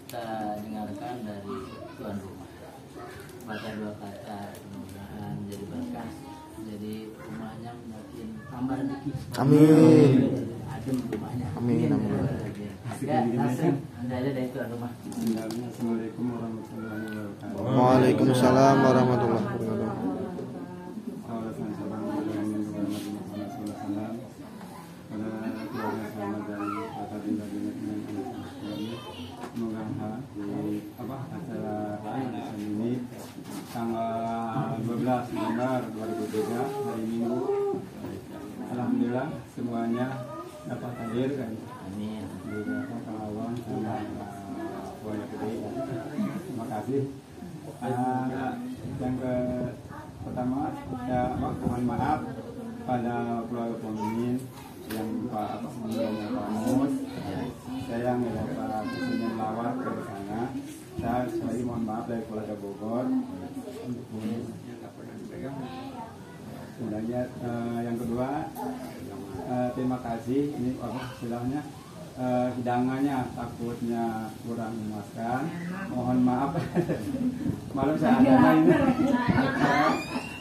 kita dengarkan dari tuan rumah. Baca dua kata, mudah-mudahan menjadi berkah, jadi rumahnya makin tambah rezeki. Amin. Adem rumahnya. Amin. Amin. Ya, langsung Anda aja dari tuan rumah. Assalamualaikum warahmatullahi wabarakatuh. Waalaikumsalam warahmatullahi wabarakatuh. Semoga acara ini tanggal 12 November 2003 hari Minggu. Alhamdulillah semuanya dapat hadir kan. Amin. Juga Kang Awang sama Buaya Putri. Terima kasih. Yang pertama ya mohon maaf pada keluarga pemimpin yang Pak Mus, saya yang dapat kesenian lawat ke sana. Saya lagi mohon maaf dari keluarga Bogor. Sebenarnya yang kedua terima kasih ini apa istilahnya hidangannya takutnya kurang memuaskan. Mohon maaf. Malam saya ada ini.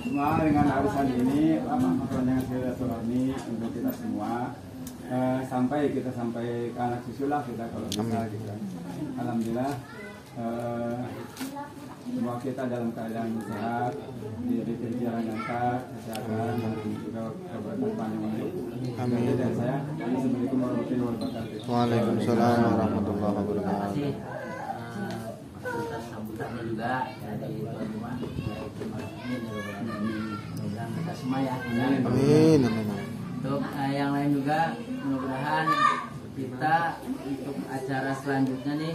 Semua dengan arisan ini makanya silaturahmi untuk kita semua sampai kita sampai ke anak cucu lah kita kalau bisa gitu. Alhamdulillah semua kita dalam keadaan sehat, diberi jalan lancar, kesehatan dan juga keberkatan panjang umur. Amin. Dari saya, assalamualaikum warahmatullahi wabarakatuh. Waalaikumsalam warahmatullahi wabarakatuh. Terima kasih atas sambutannya juga dari tuan rumah. Terima kasih. Mudah-mudahan kita semua ya. Amin. Amin. Untuk yang lain juga mudah-mudahan kita untuk acara selanjutnya nih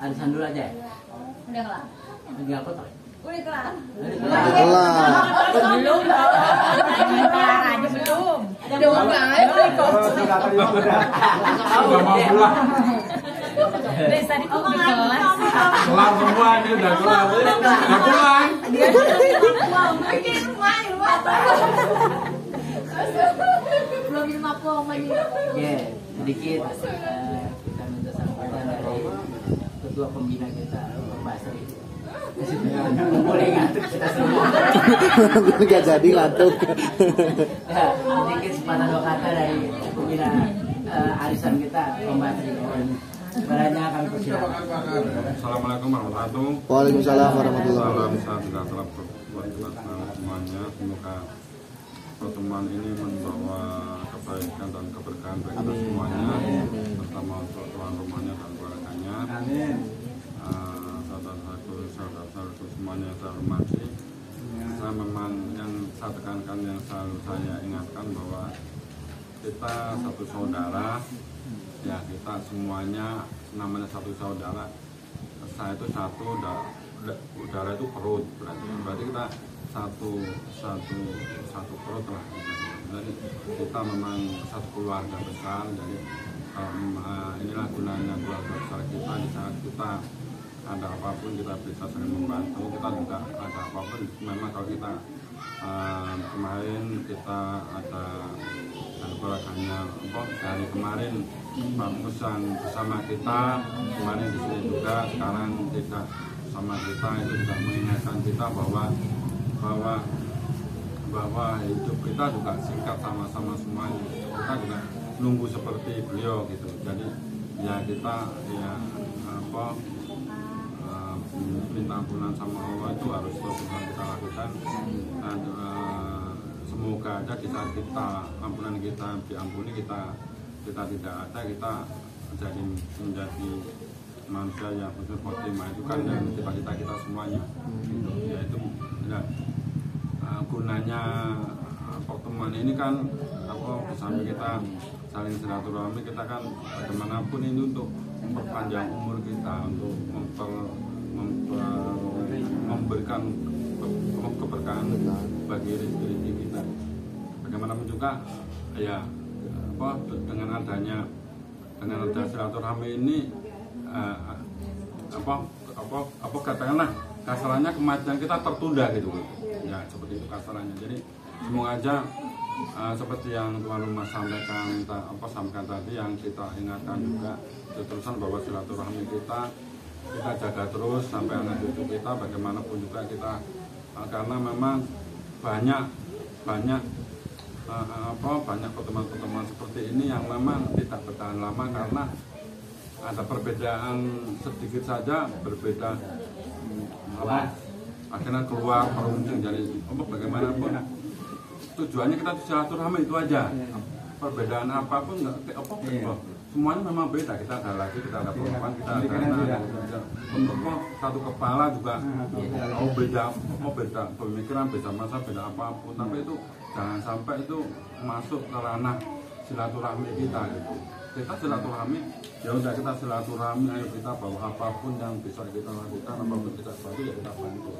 arisan dulu aja ya. Udah kelar. Lagi apa tuh? Udah kelar. Kelar. Belum dong. Kelar aja belum. Ada mau banget kok. Sudah mau pulang. Dari tadi kok di kelas. Kelar semua ini udah kelar. Udah pulang. Wow, bikin main belum minum apa Oke, sedikit kita minta sampaikan dari ketua pembina kita, Pak Basri. Boleh ngantuk kita semua. Gak jadi ngantuk. Ya, sedikit sepatah dua kata dari pembina arisan kita, Pak Basri. Sebenarnya kami persilakan. Assalamualaikum warahmatullahi wabarakatuh. Waalaikumsalam warahmatullahi Salam wabarakatuh. sejahtera buat kita semuanya. Semoga pertemuan ini membawa kebaikan dan keberkahan bagi kita semuanya, terutama untuk tuan rumahnya dan keluarganya. Amin. Saudara-saudaraku semuanya saya hormati. Saya memang yang saya tekankan, yang selalu saya ingatkan bahwa kita satu saudara, ya kita semuanya namanya satu saudara. Saya itu satu, udara itu perut, berarti kita satu perut lah. Jadi kita memang satu keluarga besar. Jadi inilah gunanya keluarga besar kita. Di saat kita ada apapun kita bisa saling membantu. Kita juga ada apapun. Memang kalau kita kemarin kita ada keluarganya dari kemarin Pak Mus yang bersama kita kemarin di sini juga, sekarang tidak sama kita, itu juga mengingatkan kita bahwa hidup kita juga singkat sama-sama semuanya. Kita juga nunggu seperti beliau gitu. Jadi ya kita ya minta ampunan sama Allah itu harus terus kita lakukan. Dan semoga aja kita ampunan kita diampuni, kita tidak ada, kita menjadi manusia yang husnul khotimah. Itu kan yang cita-cita kita semuanya gitu. Ya itu ya, gunanya pertemuan ini kan sambil kita saling silaturahmi, kita kan bagaimanapun ini untuk memperpanjang umur kita, untuk memberikan keberkahan bagi rezeki kita. Bagaimanapun juga ya dengan adanya silaturahmi ini katakanlah kasarannya kematian kita tertunda gitu ya, seperti itu kasarannya. Jadi semoga aja seperti yang tuan rumah sampaikan tadi, yang kita ingatkan juga terusan bahwa silaturahmi kita jaga terus sampai anak cucu kita, bagaimanapun juga kita, karena memang banyak pertemuan-pertemuan seperti ini yang memang tidak bertahan lama karena ada perbedaan sedikit saja, berbeda akhirnya keluar meruncing. Jadi bagaimanapun tujuannya kita silaturahmi itu aja, perbedaan apapun semuanya memang beda. Kita ada lagi, kita ada perempuan, kita ada untuk satu kepala juga beda pemikiran, beda masa, beda apapun, tapi itu jangan sampai itu masuk ke ranah silaturahmi kita gitu. Kita silaturahmi, ya udah kita silaturahmi, ayo kita bawa apapun yang bisa kita lakukan, apapun kita bantu ya kita bantu.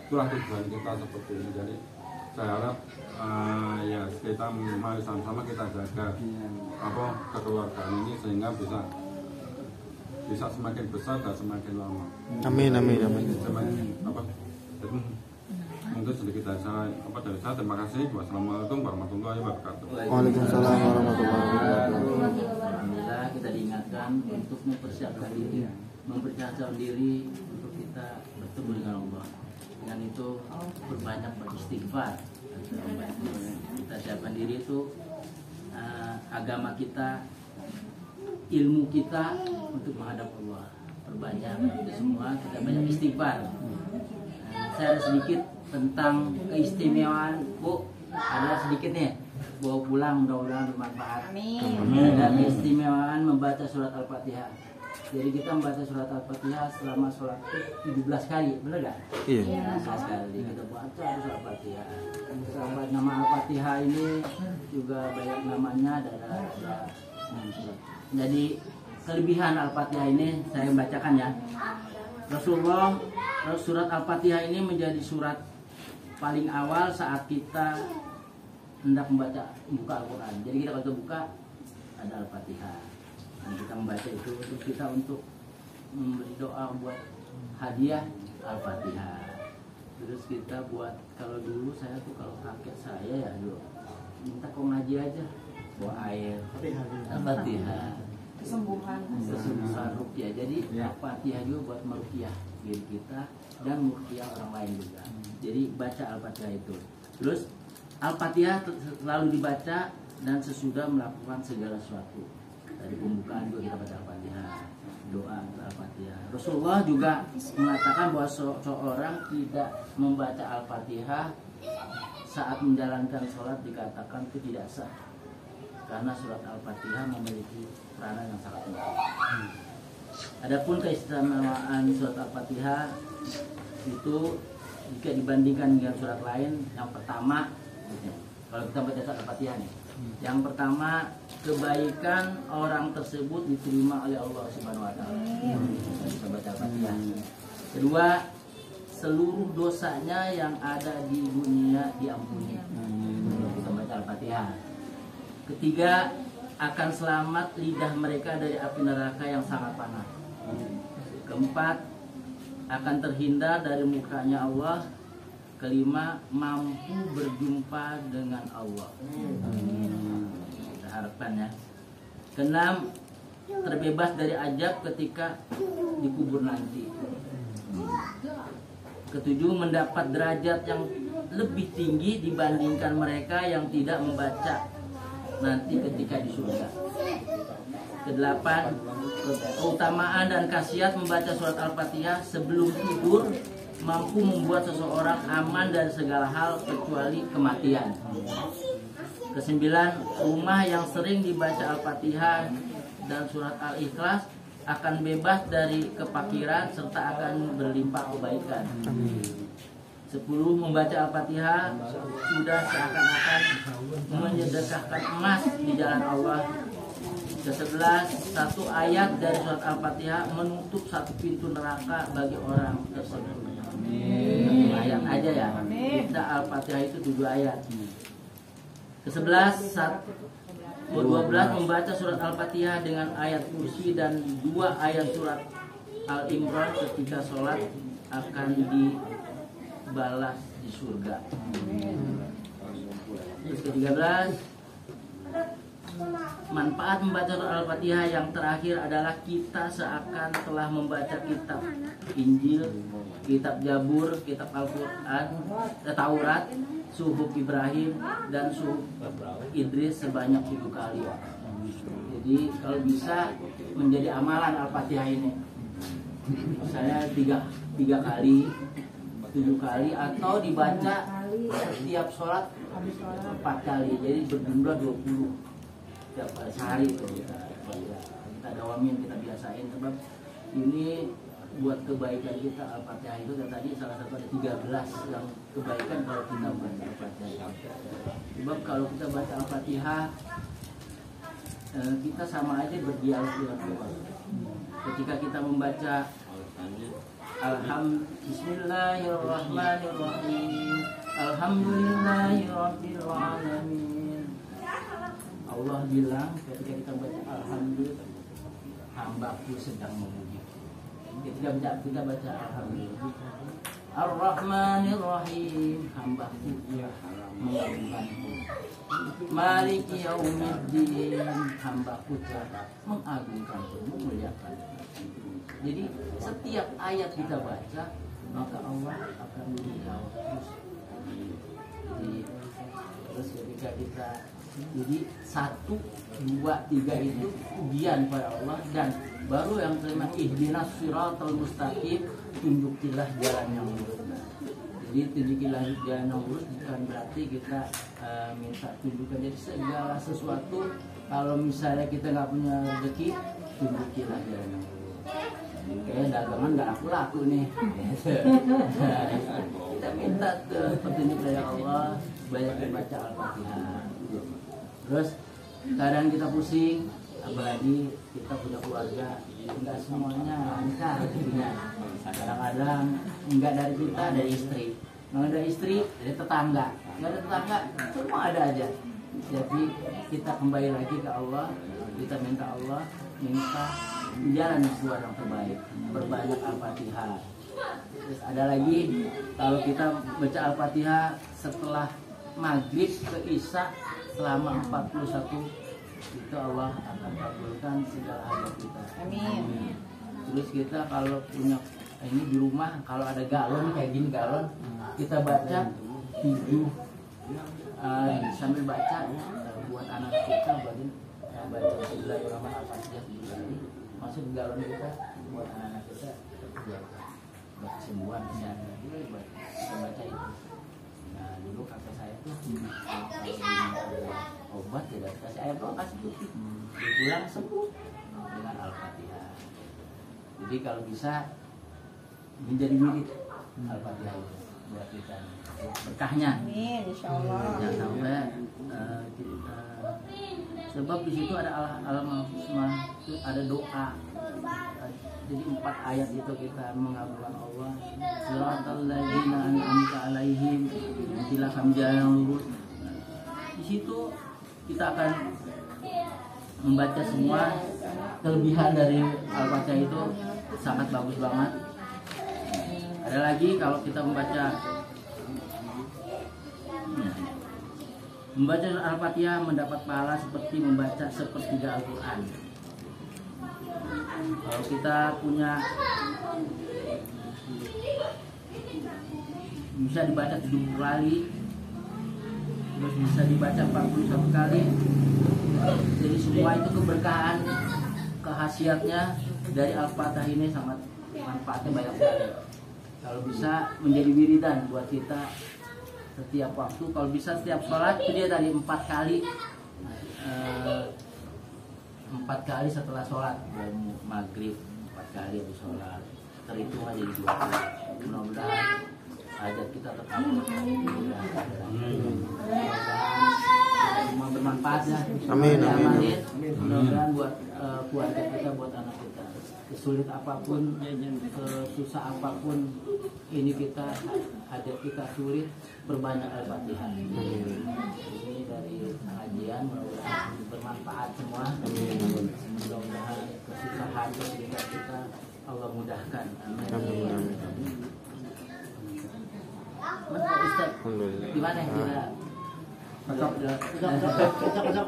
Itulah tujuan kita seperti ini. Jadi saya harap ya kita mari sama-sama kita jaga kekeluargaan ini sehingga bisa semakin besar dan semakin lama. Amin. Mungkin sedikit dari saya. Terima kasih. Wassalamualaikum warahmatullahi wabarakatuh. Waalaikumsalam warahmatullahi wabarakatuh. Alhamdulillah kita diingatkan untuk mempersiapkan diri untuk kita bertemu dengan Allah. Dengan itu berbanyak beristighfar. Kita siapkan diri itu agama kita, ilmu kita untuk menghadap Allah. Perbanyak itu semua, kita banyak istighfar. Saya ada sedikit tentang keistimewaan, Bu. Ada sedikit nih, bawa pulang, mudah-mudahan bermanfaat. Ada keistimewaan membaca surat Al-Fatihah. Jadi kita membaca surat Al-Fatihah selama sholat 17 kali, benar gak? Iya. 17 kali kita baca surat Al-Fatihah. Nama Al-Fatihah ini juga banyak namanya, ada. Jadi kelebihan Al-Fatihah ini saya bacakan ya. Rasulullah, surat Al-Fatihah ini menjadi surat paling awal saat kita hendak buka Al-Quran. Jadi kita kalau buka ada Al-Fatihah. Dan kita membaca itu untuk kita untuk memberi doa buat hadiah Al-Fatihah. Terus kita buat, kalau dulu saya tuh kalau kakek saya ya dulu minta kau ngaji aja, bawa air Al-Fatihah, kesembuhan ruqyah. Jadi Al-Fatihah juga buat meruqyah diri kita dan meruqyah orang lain juga. Jadi baca Al-Fatihah itu. Terus Al-Fatihah selalu dibaca dan sesudah melakukan segala sesuatu. Dari pembukaan juga kita baca Al-Fatihah, doa Al-Fatihah. Rasulullah juga mengatakan bahwa seorang tidak membaca Al-Fatihah saat menjalankan sholat dikatakan itu tidak sah, karena surat Al-Fatihah memiliki peranan yang sangat penting. Adapun keistimewaan surat Al-Fatihah itu jika dibandingkan dengan surat lain, yang pertama, kalau kita baca surat Al-Fatihah nih, yang pertama, kebaikan orang tersebut diterima oleh Allah Subhanahu wa taala. Kita baca Al-Fatihah. Kedua, seluruh dosanya yang ada di dunia diampuni. Kita baca Al-Fatihah. Ketiga, akan selamat lidah mereka dari api neraka yang sangat panas. Keempat, akan terhindar dari murkanya Allah. Kelima, mampu berjumpa dengan Allah. Kita harapkan ya. Keenam, terbebas dari azab ketika dikubur nanti. Ketujuh, mendapat derajat yang lebih tinggi dibandingkan mereka yang tidak membaca nanti ketika di surga. Kedelapan, keutamaan dan khasiat membaca surat Al-Fatihah sebelum tidur mampu membuat seseorang aman dari segala hal kecuali kematian. Kesembilan, rumah yang sering dibaca Al-Fatihah dan surat Al-Ikhlas akan bebas dari kepakiran serta akan berlimpah kebaikan. 10, membaca Al-Fatihah sudah seakan-akan menyedekahkan emas di jalan Allah. Ke-11, satu ayat dari surat Al-Fatihah menutup satu pintu neraka bagi orang tersebut. Ayat aja ya. Kita Al-Fatihah itu 7 ayat. Ke-11, 12 membaca surat Al-Fatihah dengan ayat kursi dan 2 ayat surat Al-Imran ketika sholat akan dibalas di surga. Terus ke-13, manfaat membaca Al-Fatihah yang terakhir adalah kita seakan telah membaca kitab Injil, kitab Jabur, kitab Al-Quran, Taurat, Suhuf Ibrahim, dan Suhuf Idris sebanyak 7 kali. Jadi kalau bisa menjadi amalan Al-Fatihah ini, saya 3 kali, 7 kali, atau dibaca setiap sholat 4 kali, jadi berjumlah 20 setiap sehari itu kita dawamin, kita biasain, sebab ini buat kebaikan kita. Al-Fatihah itu dan tadi salah satu ada 13 yang kebaikan kalau kita baca Al-Fatihah. Sebab kalau kita baca Al-Fatihah kita sama aja berdialog dengan Allah. Ketika kita membaca Bismillahirrahmanirrahim, Alhamdulillahirabbil alamin. Allah bilang ketika kita baca Alhamdulillah, hambaku sedang memuji. Ketika kita baca Alhamdulillah, Ar-Rahmanir-Rahim, hambaku mengagungkanku. Maliki yaumiddin, hambaku telah mengagungkanku, memuliakanku. Jadi setiap ayat kita baca, maka Allah akan menjawab terus. Terus ketika kita jadi 1, 2, 3 itu pujian pada Allah, dan baru yang kelima ihdinas siratal mustaqim, tunjukilah jalan yang lurus. Jadi tunjukilah jalan yang lurus bukan berarti kita minta tunjukkan. Jadi segala sesuatu, kalau misalnya kita nggak punya rezeki, tunjukilah jalan yang lurus. Kayak dagangan nggak laku-laku nih. Kita minta petunjuk dari Allah, banyak membaca Al-Fatihah. Terus kadang kita pusing, apalagi kita punya keluarga, enggak semuanya lancar rezekinya. Kadang-kadang enggak dari kita, dari istri. Enggak dari istri, dari tetangga. Enggak ada tetangga, semua ada aja. Jadi kita kembali lagi ke Allah, kita minta Allah, minta jalan keluar yang terbaik, berbanyak Al-Fatihah. Terus ada lagi, kalau kita baca Al-Fatihah setelah maghrib ke isya selama 41, itu Allah akan kabulkan segala hajat kita. Amin. Terus kita kalau punya ini di rumah, kalau ada galon kayak gini galon, kita baca 7 sambil baca buat anak kita, baca Bismillahirrahmanirrahim, masuk ke galon kita buat anak kita buat kesembuhan kesehatan. Kita baca itu. Nah dulu kakek saya tuh obat tidak kasih air doang, kasih putih, pulang sembuh dengan Al-Fatihah. Jadi kalau bisa menjadi wirid Al-Fatihah itu buat kita berkahnya. Amin, insyaallah. Jangan sampai kita, sebab di situ ada al-mahfuzah, itu ada doa. Jadi 4 ayat itu kita mengabulkan Allah. Siratal ladzina an'amta 'alaihim, silakan jalan yang lurus. Di situ kita akan membaca semua kelebihan dari Al-Fatihah, itu sangat bagus banget. Ada lagi kalau kita membaca Al-Fatihah mendapat pahala seperti membaca sepertiga Al-Quran. Kalau kita punya, bisa dibaca 70 kali, terus bisa dibaca 41 kali. Jadi semua itu keberkahan, khasiatnya dari Al-Fatihah ini sangat manfaatnya banyak sekali. Kalau bisa menjadi wiridan buat kita setiap waktu, kalau bisa setiap sholat itu dia tadi 4 kali, 4 kali setelah sholat maghrib, 4 kali habis sholat, terhitung aja di 2 kali. Mudah-mudahan hajat kita terkabul. Semua bermanfaat ya. Amin. Mudah-mudahan buat keluarga kita, buat anak kita, kesulit apapun, susah apapun, ini kita hajat kita sulit, berbanyak Al-Fatihah. Ini dari kajian, mudah-mudahan bermanfaat semua. Mudah-mudahan kesusahan kesulitan kita Allah mudahkan. Amin. Mas Ustaz, gimana kita Cocok. Cocok.